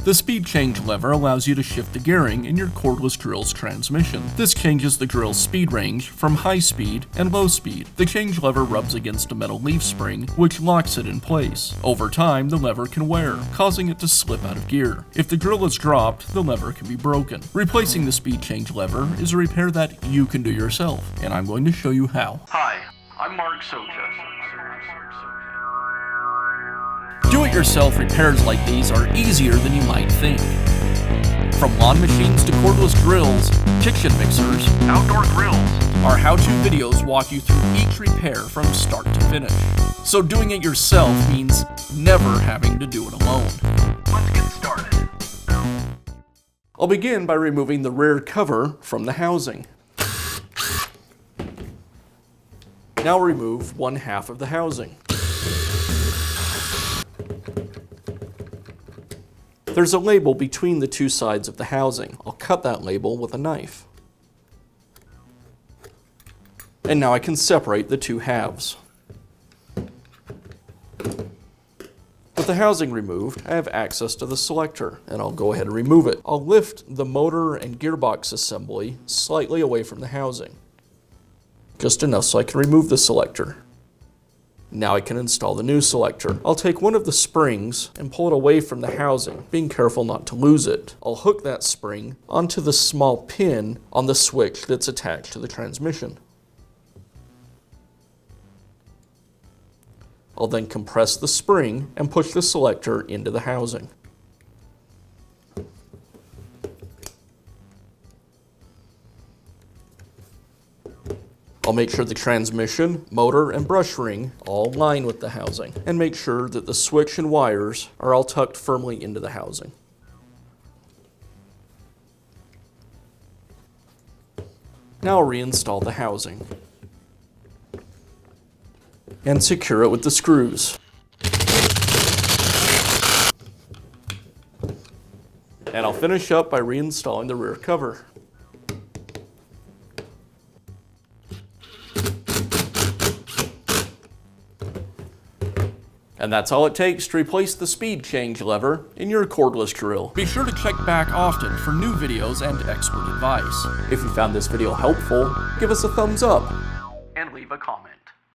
The speed change lever allows you to shift the gearing in your cordless drill's transmission. This changes the drill's speed range from high speed and low speed. The change lever rubs against a metal leaf spring, which locks it in place. Over time, the lever can wear, causing it to slip out of gear. If the drill is dropped, the lever can be broken. Replacing the speed change lever is a repair that you can do yourself, and I'm going to show you how. Hi, I'm Mark Socha. Do-it-yourself repairs like these are easier than you might think. From lawn machines to cordless drills, kitchen mixers, Outdoor grills. our how-to videos walk you through each repair from start to finish. So doing it yourself means never having to do it alone. Let's get started. I'll begin by removing the rear cover from the housing. Now remove one half of the housing. There's a label between the two sides of the housing. I'll cut that label with a knife. And now I can separate the two halves. With the housing removed, I have access to the selector, and I'll go ahead and remove it. I'll lift the motor and gearbox assembly slightly away from the housing, just enough so I can remove the selector. Now I can install the new selector. I'll take one of the springs and pull it away from the housing, being careful not to lose it. I'll hook that spring onto the small pin on the switch that's attached to the transmission. I'll then compress the spring and push the selector into the housing. I'll make sure the transmission, motor, and brush ring all line with the housing, and make sure that the switch and wires are all tucked firmly into the housing. Now I'll reinstall the housing and secure it with the screws. And I'll finish up by reinstalling the rear cover. And that's all it takes to replace the speed change lever in your cordless drill. Be sure to check back often for new videos and expert advice. If you found this video helpful, give us a thumbs up.